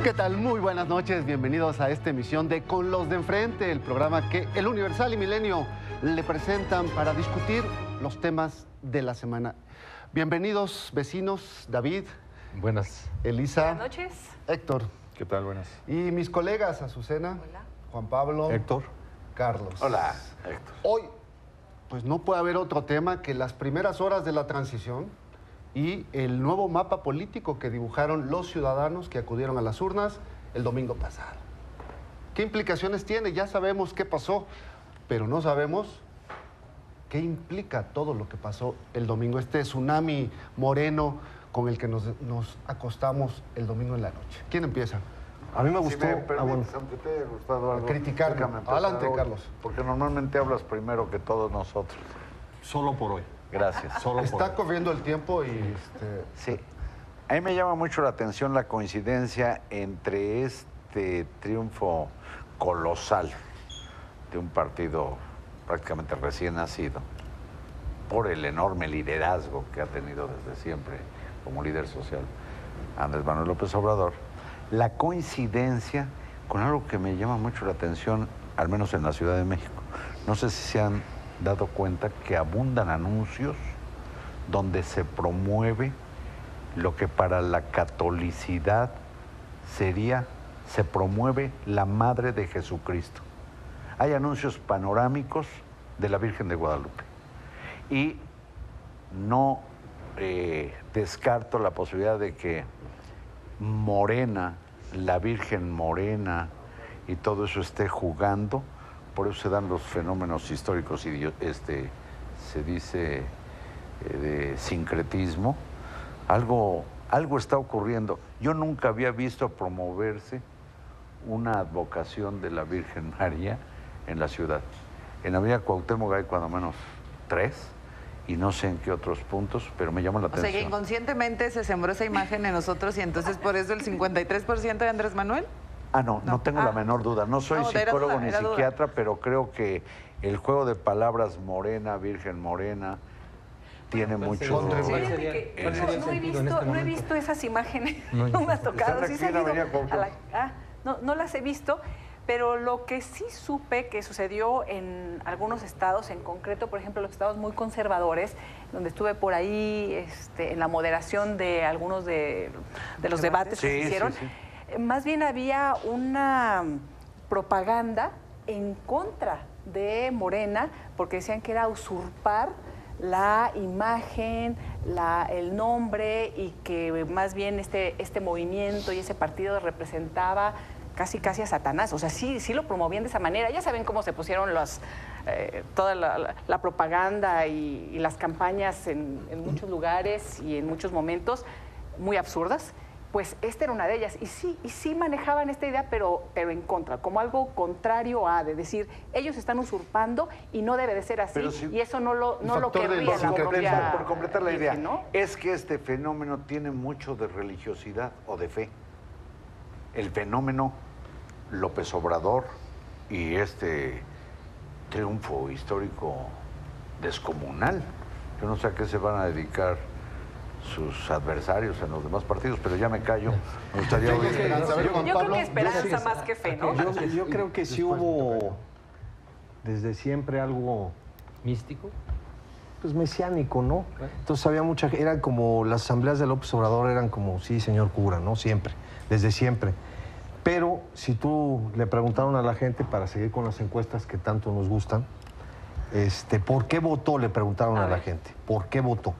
¿Qué tal? Muy buenas noches, bienvenidos a esta emisión de Con los de Enfrente, el programa que El Universal y Milenio le presentan para discutir los temas de la semana. Bienvenidos, vecinos, David. Buenas. Elisa. Buenas noches. Héctor. ¿Qué tal? Buenas. Y mis colegas, Azucena. Hola. Juan Pablo. Héctor. Carlos. Hola, Héctor. Hoy, pues no puede haber otro tema que las primeras horas de la transición y el nuevo mapa político que dibujaron los ciudadanos que acudieron a las urnas el domingo pasado. ¿Qué implicaciones tiene? Ya sabemos qué pasó, pero no sabemos qué implica todo lo que pasó el domingo. Este tsunami moreno con el que nos acostamos el domingo en la noche. ¿Quién empieza? A mí me gustó, Si me permites, aunque te haya gustado algo, criticarme. déjame empezar Adelante, hoy, Carlos. Porque normalmente hablas primero que todos nosotros. solo por hoy. Gracias. Solo por Está hoy. corriendo el tiempo y... Sí. A mí me llama mucho la atención la coincidencia entre este triunfo colosal de un partido prácticamente recién nacido por el enorme liderazgo que ha tenido desde siempre como líder social Andrés Manuel López Obrador, la coincidencia con algo que me llama mucho la atención, al menos en la Ciudad de México. No sé si se han dado cuenta que abundan anuncios donde se promueve lo que para la catolicidad se promueve la Madre de Jesucristo. Hay anuncios panorámicos de la Virgen de Guadalupe. Y no descarto la posibilidad de que Morena, la Virgen Morena y todo eso esté jugando. Por eso se dan los fenómenos históricos y se dice de sincretismo. Algo está ocurriendo. Yo nunca había visto promoverse una advocación de la Virgen María en la ciudad. En la avenida Cuauhtémoc hay cuando menos 3 y no sé en qué otros puntos, pero me llama la atención. O sea, que inconscientemente se sembró esa imagen en nosotros y entonces por eso el 53% de Andrés Manuel. Ah, no tengo la menor duda. No soy psicólogo ni psiquiatra, pero creo que el juego de palabras morena, Virgen Morena, tiene mucho... Fíjate que no he visto esas imágenes, no me ha tocado. Sí, no las he visto, pero lo que sí supe que sucedió en algunos estados, en concreto, por ejemplo, los estados muy conservadores, donde estuve por ahí en la moderación de algunos de los debates que se hicieron, más bien había una propaganda en contra de Morena, porque decían que era usurpar la imagen, el nombre, y que más bien este movimiento y ese partido representaba casi a Satanás. O sea, sí lo promovían de esa manera. Ya saben cómo se pusieron toda la propaganda y las campañas en muchos lugares y en muchos momentos muy absurdas. Pues esta era una de ellas. Y sí manejaban esta idea, pero en contra, como algo contrario a, de decir, ellos están usurpando y no debe de ser así, y eso no lo querría la propia... Por completar la idea, ¿no? es que este fenómeno tiene mucho de religiosidad o de fe. El fenómeno López Obrador y este triunfo histórico descomunal. Yo no sé a qué se van a dedicar sus adversarios en los demás partidos, pero ya me callo. Me gustaría oír. Yo creo que esperanza más que fe, ¿no? Yo creo que sí hubo desde siempre algo ¿Místico? pues mesiánico, ¿no? Entonces había eran como las asambleas de López Obrador eran como, sí, señor cura, ¿no? Siempre, desde siempre. Pero si tú le preguntaron a la gente, para seguir con las encuestas que tanto nos gustan, ¿por qué votó? Le preguntaron a la gente. ¿Por qué votó?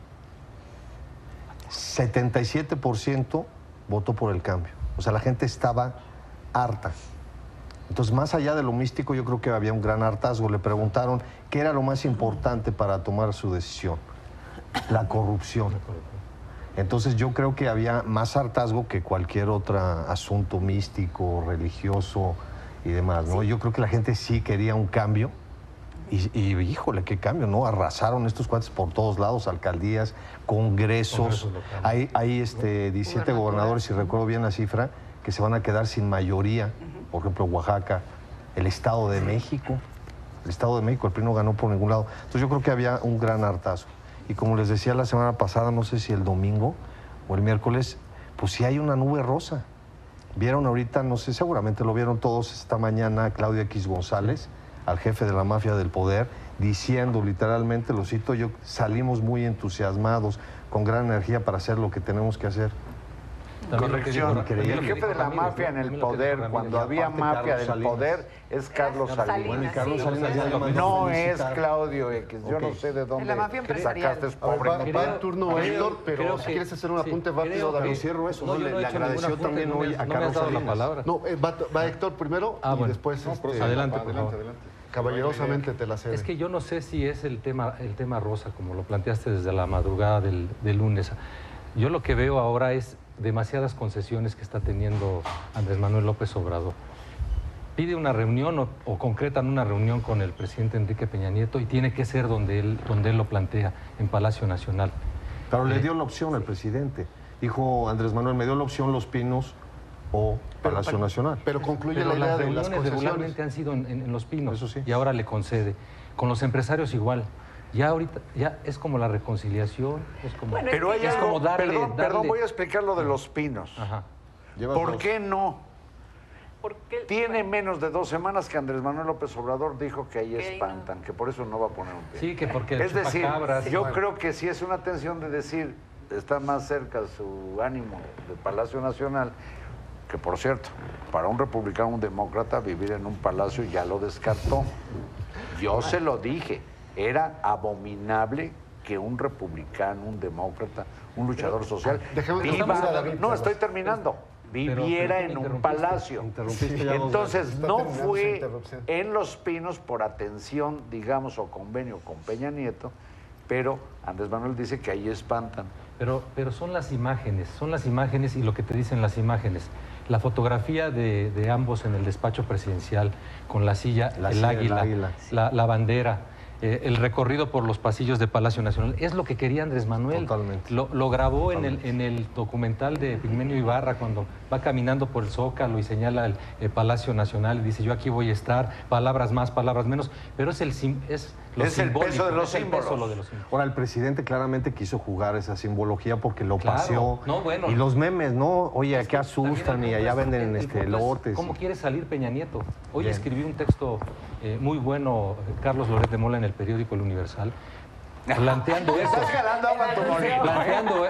77% votó por el cambio. O sea, la gente estaba harta. Entonces, más allá de lo místico, yo creo que había un gran hartazgo. Le preguntaron qué era lo más importante para tomar su decisión. La corrupción. Entonces, yo creo que había más hartazgo que cualquier otro asunto místico, religioso y demás, ¿no? Yo creo que la gente sí quería un cambio. Y híjole, qué cambio, ¿no? Arrasaron estos cuates por todos lados, alcaldías, congresos. Hay 17 gobernadores, si recuerdo bien la cifra, que se van a quedar sin mayoría. Por ejemplo, Oaxaca, el Estado de México. El Estado de México, el PRI no ganó por ningún lado. Entonces yo creo que había un gran hartazgo. Y como les decía la semana pasada, no sé si el domingo o el miércoles, pues sí hay una nube rosa. Vieron ahorita, no sé, seguramente lo vieron todos esta mañana, Claudio X González, al jefe de la mafia del poder, diciendo literalmente, lo cito yo, salimos muy entusiasmados, con gran energía para hacer lo que tenemos que hacer. Corrección. El jefe de la mafia en el poder, cuando había mafia del poder, es Carlos Salinas. Bueno, y Carlos Salinas no es Claudio X. Yo no sé de dónde sacaste ese pobre. Va el turno Héctor, pero si quieres hacer un apunte rápido, David. Cierro eso, ¿no? Le agradeció también hoy a Carlos Salinas. No, va Héctor primero y después... Adelante, por favor. Caballerosamente te la cedo. Es que yo no sé si es el tema rosa, como lo planteaste desde la madrugada del lunes. Yo lo que veo ahora es demasiadas concesiones que está teniendo Andrés Manuel López Obrador. Pide una reunión o concretan una reunión con el presidente Enrique Peña Nieto y tiene que ser donde él lo plantea, en Palacio Nacional. Pero le dio la opción al presidente. Dijo Andrés Manuel, me dio la opción Los Pinos o Palacio Nacional. Pero concluye la idea de las concesiones. Regularmente han sido en Los Pinos. Eso sí. Y ahora le concede. Con los empresarios igual. Ya ahorita, ya es como la reconciliación, es como... Bueno, pero hay algo, como darle, perdón, voy a explicar lo de Los Pinos. Ajá. ¿Por qué no? Porque, Tiene menos de 2 semanas que Andrés Manuel López Obrador dijo que ahí espantan, que por eso no va a poner un pie. Sí, que porque es decir, chupacabras, yo creo que sí es una tensión de decir, está más cerca su ánimo del Palacio Nacional, que por cierto, para un republicano, un demócrata, vivir en un palacio ya lo descartó. Yo se lo dije. Era abominable que un republicano, un demócrata, un luchador social estoy terminando, viviera en un palacio. Entonces no fue en Los Pinos por atención, digamos, o convenio con Peña Nieto, pero Andrés Manuel dice que ahí espantan. Pero son las imágenes y lo que te dicen las imágenes. La fotografía de ambos en el despacho presidencial, con la silla, el águila, la bandera. El recorrido por los pasillos de Palacio Nacional. Es lo que quería Andrés Manuel. Totalmente. Lo grabó en el documental de Pigmenio Ibarra, cuando va caminando por el Zócalo y señala el Palacio Nacional y dice, yo aquí voy a estar, palabras más, palabras menos, pero es el peso de los símbolos. Ahora, el presidente claramente quiso jugar esa simbología porque lo paseó. No, bueno. Y los memes, ¿no? Oye, aquí asustan y allá venden elotes. ¿Cómo quiere salir Peña Nieto? Hoy escribí un texto muy bueno, Carlos Loret de Mola, en el periódico El Universal, planteando eso. Estás jalando agua en tu molino.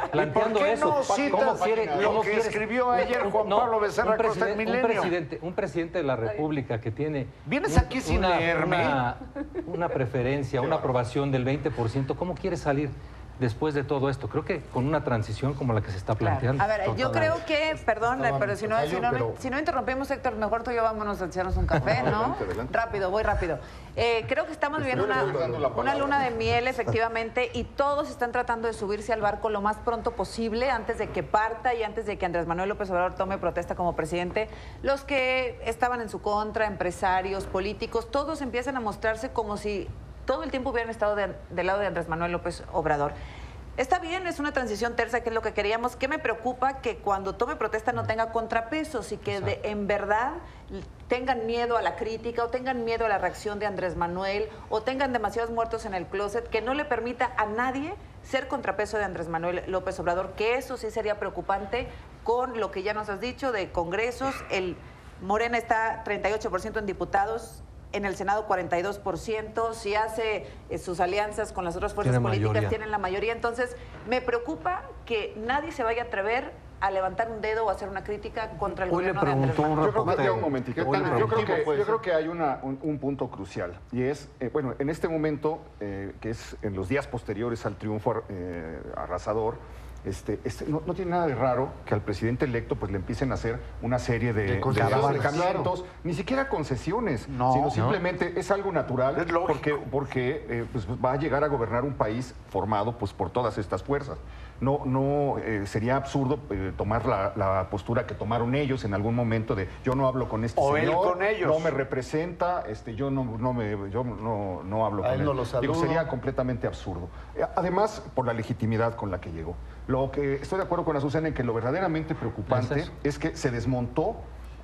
Planteando eso. ¿Cómo quiere lo que escribió ayer Juan Pablo Becerra Costa en Milenio? Un presidente de la República que tiene... ¿Vienes aquí sin leerme? Una preferencia, una aprobación del 20%. ¿Cómo quiere salir después de todo esto? Creo que con una transición como la que se está planteando. A ver, yo creo que, perdón, pero si no interrumpimos, Héctor, mejor tú y yo vámonos a echarnos un café, ¿no? Rápido, voy rápido. Creo que estamos viviendo una luna de miel, efectivamente, y todos están tratando de subirse al barco lo más pronto posible, antes de que parta y antes de que Andrés Manuel López Obrador tome protesta como presidente. Los que estaban en su contra, empresarios, políticos, todos empiezan a mostrarse como si todo el tiempo hubieran estado del lado de Andrés Manuel López Obrador. Está bien, es una transición tersa, que es lo que queríamos. ¿Qué me preocupa? Que cuando tome protesta no tenga contrapesos y que en verdad tengan miedo a la crítica o tengan miedo a la reacción de Andrés Manuel o tengan demasiados muertos en el closet, que no le permita a nadie ser contrapeso de Andrés Manuel López Obrador, que eso sí sería preocupante con lo que ya nos has dicho de congresos. El Morena está 38% en diputados, en el Senado 42%, si hace sus alianzas con las otras fuerzas políticas, tienen la mayoría. Entonces, me preocupa que nadie se vaya a atrever a levantar un dedo o a hacer una crítica contra el gobierno de Andrés Manuel. Yo creo que hay un punto crucial, y es, bueno, en este momento, que es en los días posteriores al triunfo arrasador, no tiene nada de raro que al presidente electo pues le empiecen a hacer una serie de acercamientos, ni siquiera concesiones, sino simplemente es algo natural, porque pues va a llegar a gobernar un país formado pues por todas estas fuerzas. No sería absurdo tomar la postura que tomaron ellos en algún momento de yo no hablo con este señor, él con ellos. No me representa, yo no hablo con él. No lo saludo. Digo, sería completamente absurdo. Además, por la legitimidad con la que llegó. Lo que estoy de acuerdo con Azucena en que lo verdaderamente preocupante es que se desmontó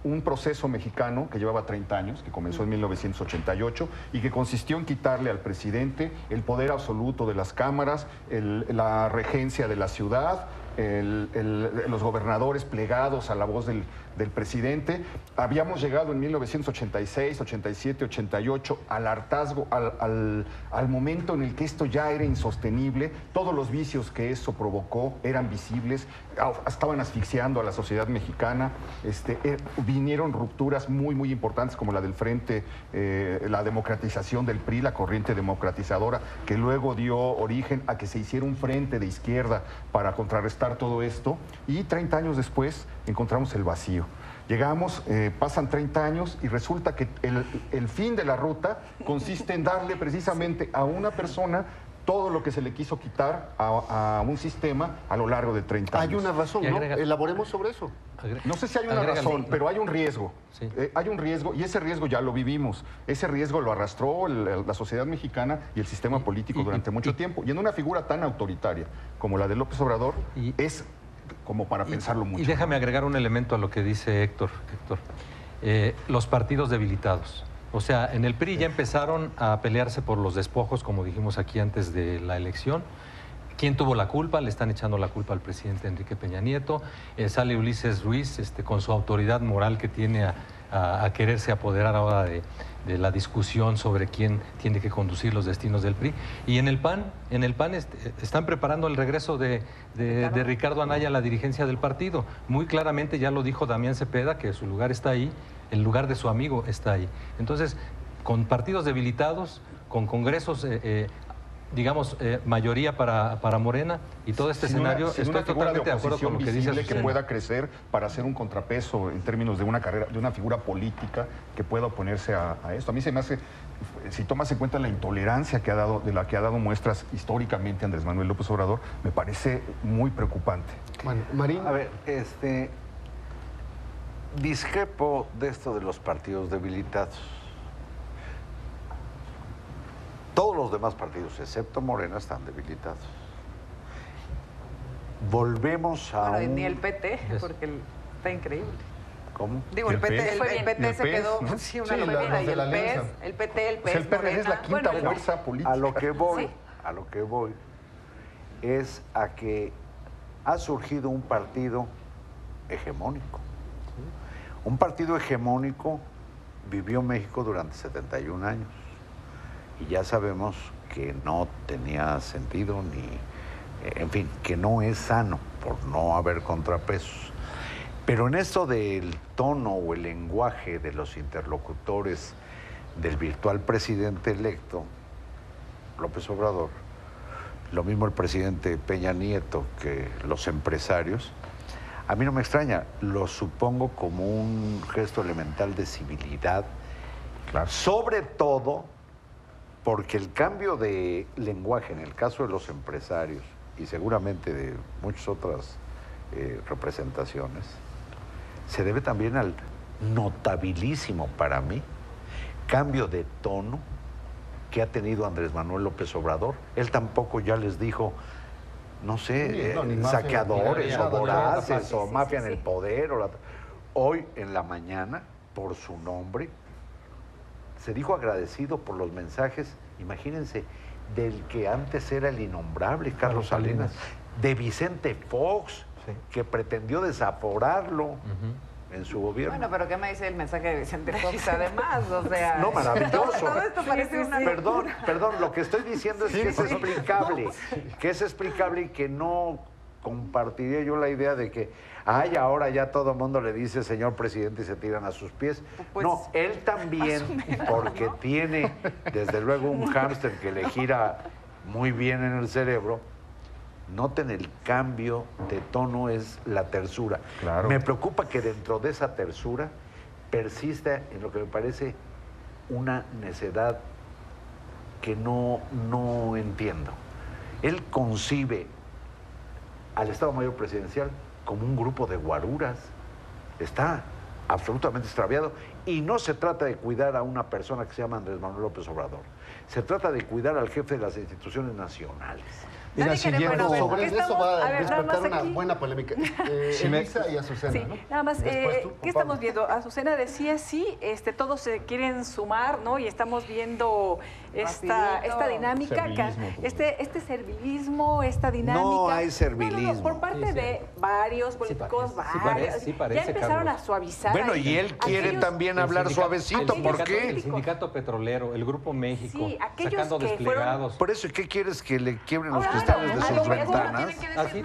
un proceso mexicano que llevaba 30 años, que comenzó en 1988 y que consistió en quitarle al presidente el poder absoluto de las cámaras, la regencia de la ciudad, los gobernadores plegados a la voz del presidente. Habíamos llegado en 1986, 87, 88 al hartazgo, al momento en el que esto ya era insostenible. Todos los vicios que eso provocó eran visibles, estaban asfixiando a la sociedad mexicana. Vinieron rupturas muy, muy importantes como la del Frente, la democratización del PRI, la corriente democratizadora, que luego dio origen a que se hiciera un frente de izquierda para contrarrestar todo esto. Y 30 años después encontramos el vacío. Llegamos, pasan 30 años y resulta que el fin de la ruta consiste en darle precisamente a una persona todo lo que se le quiso quitar a un sistema a lo largo de 30 años. Hay una razón, ¿no? Elaboremos sobre eso. No sé si hay una razón, pero hay un riesgo. Sí. Hay un riesgo y ese riesgo ya lo vivimos. Ese riesgo lo arrastró la sociedad mexicana y el sistema político durante mucho tiempo. Y en una figura tan autoritaria como la de López Obrador es como para pensarlo mucho. Y déjame agregar un elemento a lo que dice Héctor. Los partidos debilitados. O sea, en el PRI ya empezaron a pelearse por los despojos, como dijimos aquí antes de la elección. ¿Quién tuvo la culpa? Le están echando la culpa al presidente Enrique Peña Nieto. Sale Ulises Ruiz con su autoridad moral que tiene a quererse apoderar ahora de la discusión sobre quién tiene que conducir los destinos del PRI. Y en el PAN están preparando el regreso de Ricardo Anaya a la dirigencia del partido. Muy claramente ya lo dijo Damián Cepeda, que su lugar está ahí, el lugar de su amigo está ahí. Entonces, con partidos debilitados, con congresos, digamos, mayoría para Morena y todo este escenario, estoy totalmente de acuerdo con lo que dice que pueda crecer para hacer un contrapeso en términos de una carrera, de una figura política que pueda oponerse a esto. A mí se me hace, si tomas en cuenta la intolerancia de la que ha dado muestras históricamente Andrés Manuel López Obrador, me parece muy preocupante. Bueno, Marín. A ver, discrepo de esto de los partidos debilitados. Todos los demás partidos, excepto Morena, están debilitados. Volvemos a ni el PT, porque está increíble. ¿Cómo? Digo, el PT se quedó sí, una locura. Y el PES, el PT, el PES, el PRD es la quinta fuerza política. A lo que voy es a que ha surgido un partido hegemónico. Un partido hegemónico vivió México durante 71 años. Y ya sabemos que no tenía sentido en fin, que no es sano por no haber contrapesos. Pero en esto del tono o el lenguaje de los interlocutores del virtual presidente electo, López Obrador, lo mismo el presidente Peña Nieto que los empresarios, a mí no me extraña, lo supongo como un gesto elemental de civilidad, claro. Sobre todo porque el cambio de lenguaje en el caso de los empresarios y seguramente de muchas otras representaciones se debe también al notabilísimo para mí cambio de tono que ha tenido Andrés Manuel López Obrador. Él tampoco ya les dijo, no sé, saqueadores o voraces o mafia en el poder. Hoy en la mañana, por su nombre, se dijo agradecido por los mensajes, imagínense, del que antes era el innombrable Carlos Salinas, de Vicente Fox, que pretendió desaforarlo en su gobierno. Bueno, pero ¿qué me dice el mensaje de Vicente Fox además? O sea, no, maravilloso. Todo esto parece una... Perdón, lo que estoy diciendo es que es explicable, y que no compartiría yo la idea de que ahora ya todo el mundo le dice señor presidente y se tiran a sus pies. Pues, no, él también, porque tiene desde luego un hámster que le gira muy bien en el cerebro, noten el cambio de tono, es la tersura. Claro. Me preocupa que dentro de esa tersura persista en lo que me parece una necedad que no entiendo. Él concibe al Estado Mayor Presidencial como un grupo de guaruras. Está absolutamente extraviado. Y no se trata de cuidar a una persona que se llama Andrés Manuel López Obrador. Se trata de cuidar al jefe de las instituciones nacionales. Mira, sobre eso va a despertar una buena polémica. Elisa y Azucena, sí, ¿no? Nada más, ¿qué ¿qué estamos viendo? Azucena decía, sí, todos se quieren sumar, ¿no? Y estamos viendo esta dinámica, este servilismo, esta dinámica. No hay servilismo. No, por parte de varios políticos, sí parece, ya empezaron Carlos. a suavizar. Bueno, y él quiere también hablar suavecito, ¿por qué? El Sindicato Petrolero, el Grupo México, sacando desplegados. Por eso, ¿qué quieres que le quiebren los cristales de sus ventanas? Así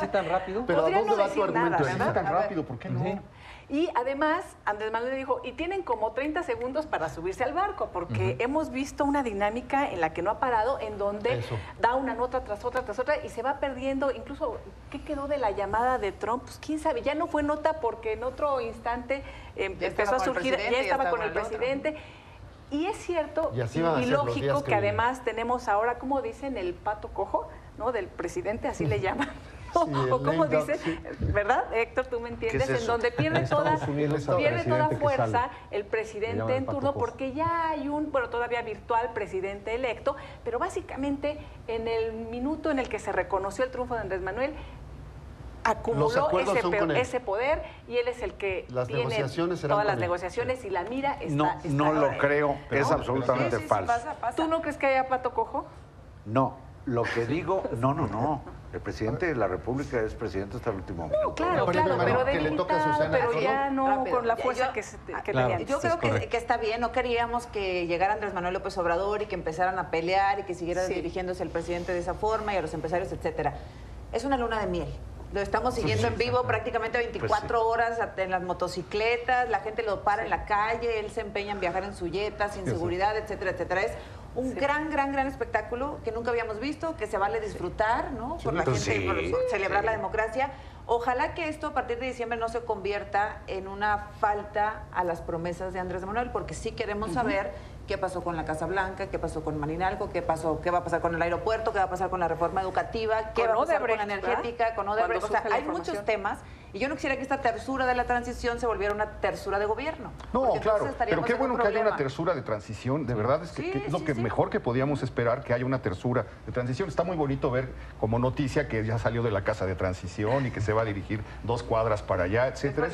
tan rápido. Pero ¿a dónde va tu argumento? Así tan rápido, ¿por qué no? Sí. Y además, Andrés Manuel le dijo, y tienen como 30 segundos para subirse al barco, porque hemos visto una dinámica en la que no ha parado, en donde da una nota tras otra, y se va perdiendo. Incluso, ¿qué quedó de la llamada de Trump? Pues quién sabe, ya no fue nota porque en otro instante empezó a surgir, ya estaba con el presidente. Y es cierto y lógico que además tenemos ahora, como dicen, el pato cojo, ¿no? Del presidente, así le llaman. Sí, o como dice, ¿verdad, Héctor? Tú me entiendes, en donde pierde toda fuerza el presidente en turno, porque ya hay un, todavía virtual presidente electo, pero básicamente en el minuto en el que se reconoció el triunfo de Andrés Manuel, acumuló ese poder y él es el que tiene todas las negociaciones y la mira está no lo creo, es absolutamente falso. Pasa. ¿Tú no crees que haya pato cojo? No, lo que digo, no. El presidente de la República es presidente hasta el último momento. Claro, pero delimitado, pero ya no con la fuerza que tenía. Yo creo que está bien, no queríamos que llegara Andrés Manuel López Obrador y que empezaran a pelear y que siguiera dirigiéndose el presidente de esa forma y a los empresarios, etcétera. Es una luna de miel. Lo estamos siguiendo en vivo prácticamente 24 horas en las motocicletas, la gente lo para en la calle, él se empeña en viajar en su jeta, sin seguridad, etcétera, etcétera. Es un gran espectáculo que nunca habíamos visto, que se vale disfrutar, ¿no? Por la gente, por celebrar la democracia. Ojalá que esto a partir de diciembre no se convierta en una falta a las promesas de Andrés Manuel, porque sí queremos saber qué pasó con la Casa Blanca, qué pasó con Marinalco, qué va a pasar con el aeropuerto, qué va a pasar con la reforma educativa, qué va a pasar con la energética, con Odebrecht. O sea, hay muchos temas y yo no quisiera que esta tersura de la transición se volviera una tersura de gobierno. No, claro, pero qué bueno que haya una tersura de transición. De verdad es que es lo que mejor que podíamos esperar, que haya una tersura de transición. Está muy bonito ver como noticia que ya salió de la casa de transición y que se va a dirigir 2 cuadras para allá, etcétera.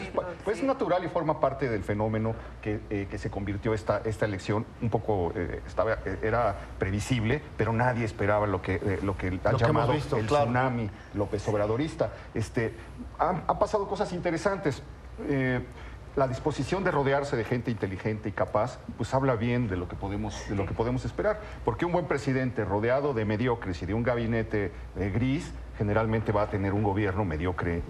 Es natural y forma parte del fenómeno que se convirtió esta elección. Un poco era previsible, pero nadie esperaba lo que han llamado el tsunami López Obradorista. Han pasado cosas interesantes. La disposición de rodearse de gente inteligente y capaz, pues habla bien de lo que podemos esperar. Porque un buen presidente rodeado de mediocres y de un gabinete gris, generalmente va a tener un gobierno mediocre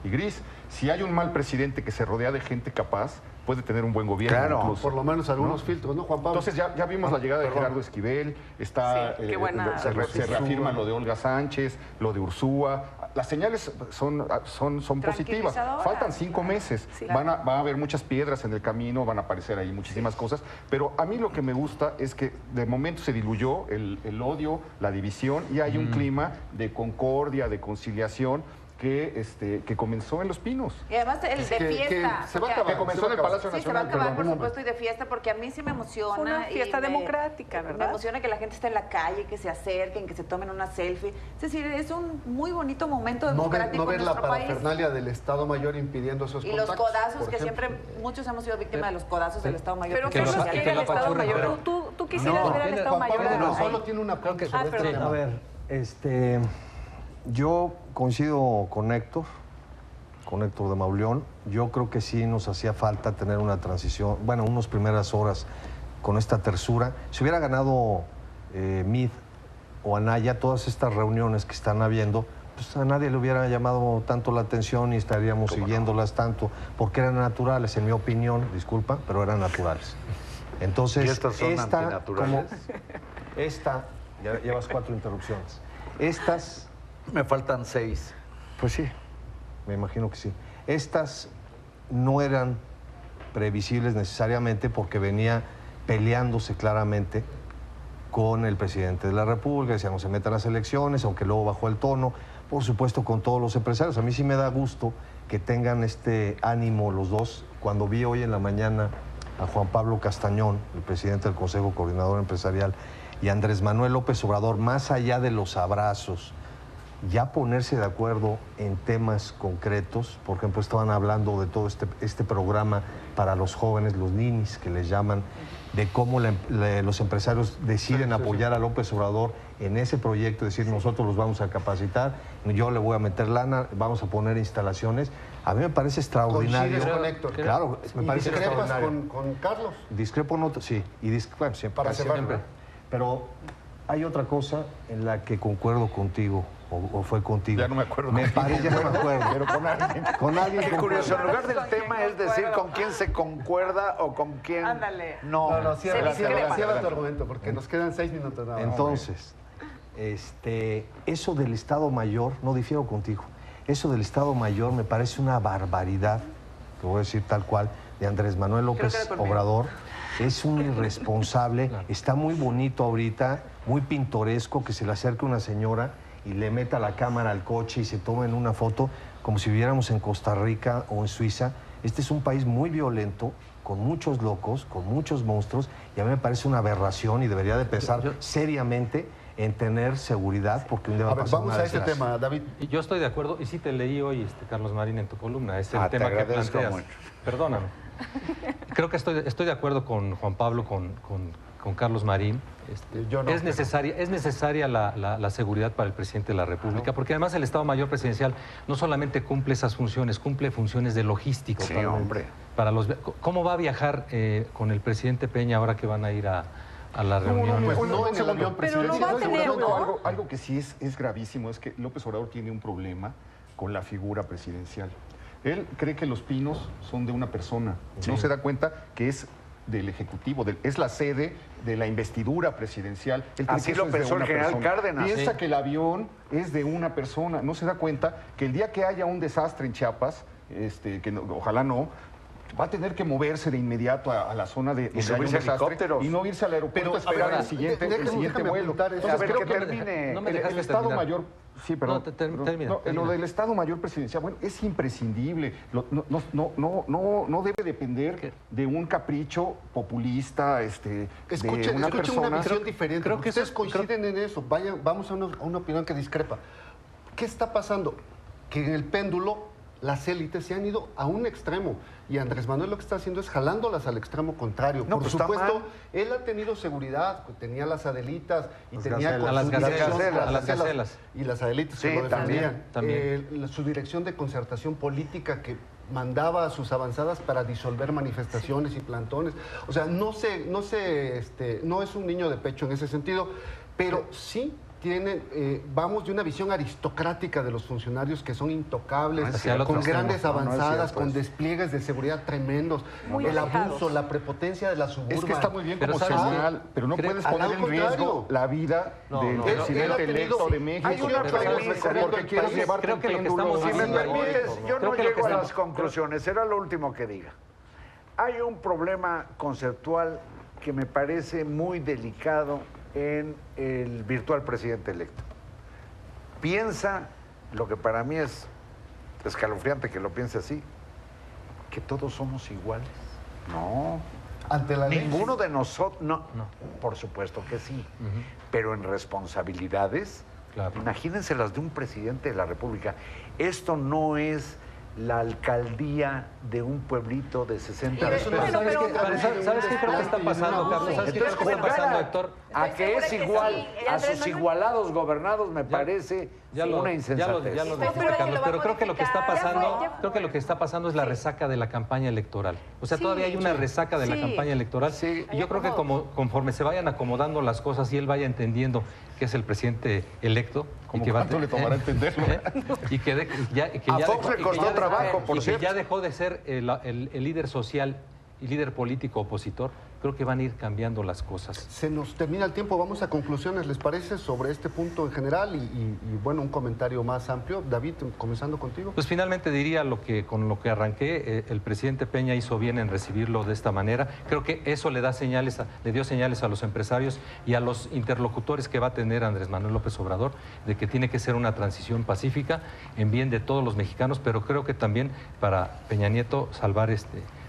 y gris. Si hay un mal presidente que se rodea de gente capaz, puede tener un buen gobierno. Claro, incluso, por lo menos algunos filtros, ¿no, Juan Pablo? Entonces ya vimos la llegada de Gerardo Esquivel, se reafirma lo de Olga Sánchez, lo de Ursúa. Las señales son positivas. Faltan 5 meses. Va a haber muchas piedras en el camino, van a aparecer ahí muchísimas cosas. Pero a mí lo que me gusta es que de momento se diluyó el odio, la división, y hay un clima de concordia, de conciliación, que comenzó en Los Pinos. Y además el de fiesta. Que comenzó en el Palacio Nacional. Sí, se va a acabar, por supuesto, y de fiesta, porque a mí sí me emociona. Es una fiesta democrática, ¿verdad? Me emociona que la gente esté en la calle, que se acerquen, que se tomen una selfie. Es decir, es un muy bonito momento democrático no ver en nuestro país. la parafernalia del Estado Mayor impidiendo esos contactos. Y los codazos, que siempre muchos hemos sido víctimas de los codazos del Estado Mayor. Pero ¿qué nos quiere el Estado Mayor? ¿Tú quisieras ver al Estado Mayor? No, solo tiene una pregunta sobre este tema. A ver, yo coincido con Héctor de Mauleón. Yo creo que sí nos hacía falta tener una transición, unas primeras horas con esta tersura. Si hubiera ganado Mid o Anaya, todas estas reuniones que están habiendo, pues a nadie le hubiera llamado tanto la atención y estaríamos siguiéndolas tanto, porque eran naturales, en mi opinión, disculpa, pero eran naturales. Entonces, ¿y estas son antinaturales? ya llevas 4 interrupciones. Estas Me faltan 6. Pues sí, me imagino que sí. Estas no eran previsibles necesariamente porque venía peleándose claramente con el presidente de la República, decía no se metan las elecciones, aunque luego bajó el tono, por supuesto con todos los empresarios. A mí sí me da gusto que tengan este ánimo los dos. Cuando vi hoy en la mañana a Juan Pablo Castañón, el presidente del Consejo Coordinador Empresarial, y a Andrés Manuel López Obrador, más allá de los abrazos, ya ponerse de acuerdo en temas concretos. Por ejemplo, estaban hablando de todo este programa para los jóvenes, los ninis, que les llaman, de cómo los empresarios deciden apoyar a López Obrador en ese proyecto, decir, nosotros los vamos a capacitar, yo le voy a meter lana, vamos a poner instalaciones. A mí me parece extraordinario. ¿Coincides con Héctor? Claro, me parece extraordinario. con Carlos? Discrepo no, sí, y bueno, siempre. Para siempre. Pero hay otra cosa en la que concuerdo contigo, o fue contigo. Ya no me acuerdo. Me parece, ya no me acuerdo. Pero con alguien. Con alguien. Qué curioso, en lugar del tema es decir con quién se concuerda o con quién no. No, cierra tu argumento, porque nos quedan 6 minutos nada más. Entonces, eso del Estado Mayor, no difiero contigo, eso del Estado Mayor me parece una barbaridad, te voy a decir tal cual, de Andrés Manuel López Obrador. Es un irresponsable, está muy bonito ahorita, muy pintoresco que se le acerque una señora y le meta la cámara al coche y se tomen una foto como si viviéramos en Costa Rica o en Suiza. Este es un país muy violento, con muchos locos, con muchos monstruos, y a mí me parece una aberración y debería de pensar seriamente en tener seguridad, porque un día va a pasar vamos a ese tema, David. Yo estoy de acuerdo, y sí te leí hoy, Carlos Marín, en tu columna, es el tema que planteas. Mucho. Perdóname. Creo que estoy de acuerdo con Juan Pablo, con Carlos Marín. Yo no, es necesaria la seguridad para el presidente de la República, porque además el Estado Mayor Presidencial no solamente cumple esas funciones, cumple funciones de logística. Sí, hombre. ¿Cómo va a viajar con el presidente Peña ahora que van a ir a la reunión? No en el avión presidencial. Pero lo va a tener, ¿no? Algo que sí es gravísimo es que López Obrador tiene un problema con la figura presidencial. Él cree que los pinos son de una persona. Sí. No se da cuenta que es del Ejecutivo, es la sede de la investidura presidencial. Así lo pensó el general Cárdenas. Piensa que el avión es de una persona. No se da cuenta que el día que haya un desastre en Chiapas, que no, ojalá no, va a tener que moverse de inmediato a la zona de subirse al helicóptero y no irse al aeropuerto a esperar el siguiente vuelo. Entonces, a ver, que termine. El Estado Mayor. Sí, perdón. Termina. Lo del Estado Mayor Presidencial, bueno, es imprescindible. No debe depender de un capricho populista, Escuchen una visión diferente. Creo que ustedes coinciden en eso. Vamos a una opinión que discrepa. ¿Qué está pasando? Que en el péndulo las élites se han ido a un extremo y Andrés Manuel lo que está haciendo es jalándolas al extremo contrario. No, por supuesto, él ha tenido seguridad, tenía las Adelitas y tenía las gacelas. Y las Adelitas sí, que lo defendían. También. Su dirección de concertación política que mandaba a sus avanzadas para disolver manifestaciones y plantones. O sea, no es un niño de pecho en ese sentido, pero sí vamos de una visión aristocrática de los funcionarios que son intocables, con grandes avanzadas, con despliegues de seguridad tremendos, el abuso, la prepotencia de la suburban. Es que está muy bien como señal, pero no puedes poner en riesgo la vida del presidente electo de México. Hay una premisa, porque quieres llevarte creo que lo que estamos si me permites, yo no llego a las conclusiones, será lo último que diga. Hay un problema conceptual que me parece muy delicado en el virtual presidente electo. Piensa, lo que para mí es escalofriante que lo piense así, que todos somos iguales. No. Ante la ley. Ninguno de nosotros, no. Por supuesto que sí. Pero en responsabilidades, imagínense las de un presidente de la República. Esto no es la alcaldía de un pueblito de 60 ¿Sabes qué creo que está pasando, Carlos? ¿Sabes qué creo que está pasando, Héctor? A que es igual a sus igualados gobernados me parece una insensatez. Ya lo dijiste, Carlos, pero creo que lo que está pasando es la resaca de la campaña electoral. O sea, todavía hay una resaca de la campaña electoral. Y yo creo que conforme se vayan acomodando las cosas y él vaya entendiendo que es el presidente electo, ¿Cuánto le tomará entenderlo? Y que a Fox le costó trabajo, por cierto. Ya dejó de ser el líder social y líder político opositor creo que van a ir cambiando las cosas. Se nos termina el tiempo, vamos a conclusiones, ¿les parece? Sobre este punto en general y bueno, un comentario más amplio. David, comenzando contigo. Pues finalmente diría con lo que arranqué, el presidente Peña hizo bien en recibirlo de esta manera. Creo que eso le dio señales a los empresarios y a los interlocutores que va a tener Andrés Manuel López Obrador, de que tiene que ser una transición pacífica en bien de todos los mexicanos, pero creo que también para Peña Nieto salvar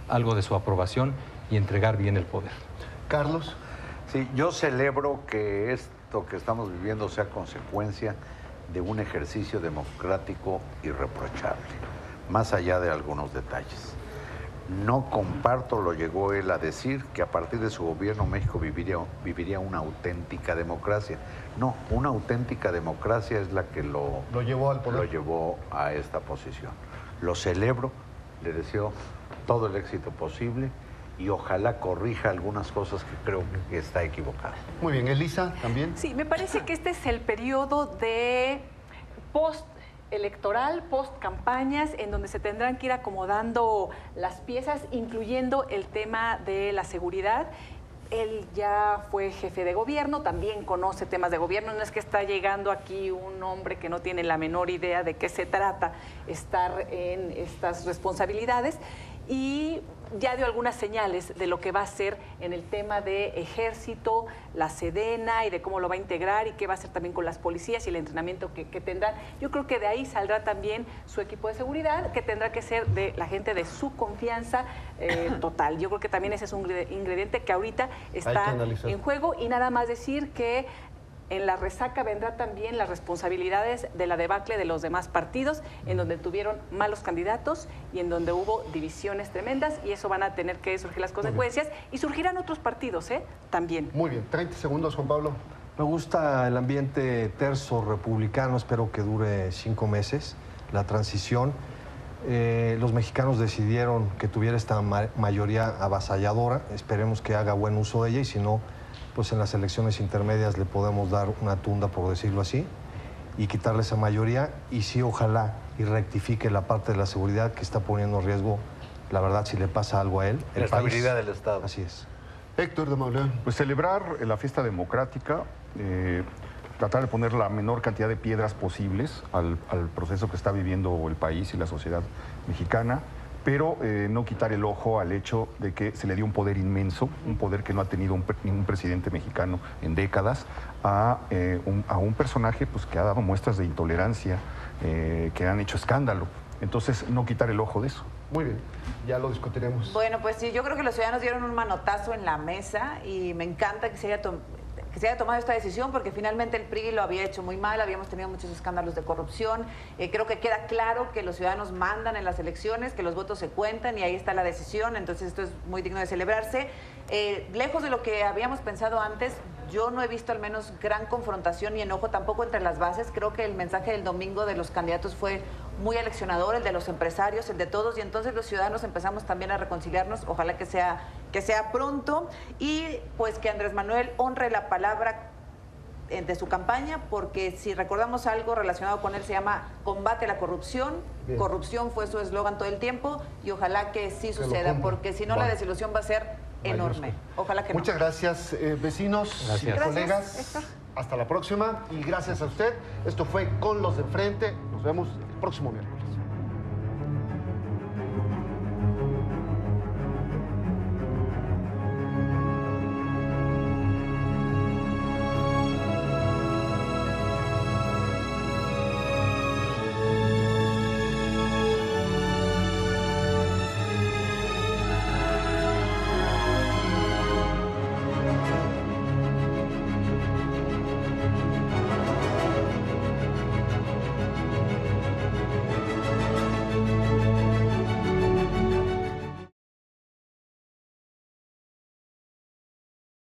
algo de su aprobación y entregar bien el poder. Carlos. Sí, yo celebro que esto que estamos viviendo sea consecuencia de un ejercicio democrático irreprochable, más allá de algunos detalles. No comparto, lo llegó él a decir, que a partir de su gobierno México viviría una auténtica democracia. No, una auténtica democracia es la que lo llevó al poder. Lo llevó a esta posición. Lo celebro, le deseo todo el éxito posible y ojalá corrija algunas cosas que creo que está equivocada. Muy bien, Elisa, ¿también? Sí, me parece que este es el periodo de post-electoral, post-campañas, en donde se tendrán que ir acomodando las piezas, incluyendo el tema de la seguridad. Él ya fue jefe de gobierno, también conoce temas de gobierno, no es que está llegando aquí un hombre que no tiene la menor idea de qué se trata estar en estas responsabilidades, y ya dio algunas señales de lo que va a hacer en el tema de ejército, la Sedena y de cómo lo va a integrar y qué va a hacer también con las policías y el entrenamiento que tendrán. Yo creo que de ahí saldrá también su equipo de seguridad, que tendrá que ser de la gente de su confianza total. Yo creo que también ese es un ingrediente que ahorita está en juego, y nada más decir que en la resaca vendrá también las responsabilidades de la debacle de los demás partidos, en donde tuvieron malos candidatos y en donde hubo divisiones tremendas, y eso van a tener que surgir las consecuencias, y surgirán otros partidos también. Muy bien, 30 segundos, Juan Pablo. Me gusta el ambiente terso republicano, espero que dure 5 meses, la transición. Los mexicanos decidieron que tuviera esta mayoría avasalladora, esperemos que haga buen uso de ella, y si no, pues en las elecciones intermedias le podemos dar una tunda, por decirlo así, y quitarle esa mayoría, y sí, ojalá y rectifique la parte de la seguridad que está poniendo en riesgo, la verdad, si le pasa algo a él, la estabilidad del Estado. Así es. Héctor de Maulén. Pues celebrar la fiesta democrática, tratar de poner la menor cantidad de piedras posibles al proceso que está viviendo el país y la sociedad mexicana, pero no quitar el ojo al hecho de que se le dio un poder inmenso, un poder que no ha tenido ningún presidente mexicano en décadas, a un personaje pues, que ha dado muestras de intolerancia, que han hecho escándalo. Entonces, no quitar el ojo de eso. Muy bien, ya lo discutiremos. Bueno, pues sí, yo creo que los ciudadanos dieron un manotazo en la mesa, y me encanta que se haya tomado esta decisión, porque finalmente el PRI lo había hecho muy mal, habíamos tenido muchos escándalos de corrupción. Creo que queda claro que los ciudadanos mandan en las elecciones, que los votos se cuentan, y ahí está la decisión. Entonces esto es muy digno de celebrarse. Lejos de lo que habíamos pensado antes, yo no he visto al menos gran confrontación y enojo tampoco entre las bases. Creo que el mensaje del domingo de los candidatos fue muy aleccionador, el de los empresarios, el de todos, y entonces los ciudadanos empezamos también a reconciliarnos. Ojalá que sea pronto, y pues que Andrés Manuel honre la palabra de su campaña, porque si recordamos algo relacionado con él, se llama combate a la corrupción. Bien. Corrupción fue su eslogan todo el tiempo, y ojalá que sí suceda, porque si no, la desilusión va a ser enorme. Ojalá que no. Muchas gracias, vecinos y colegas. Héctor. Hasta la próxima, y gracias a usted. Esto fue Con los de Enfrente. Nos vemos el próximo miércoles.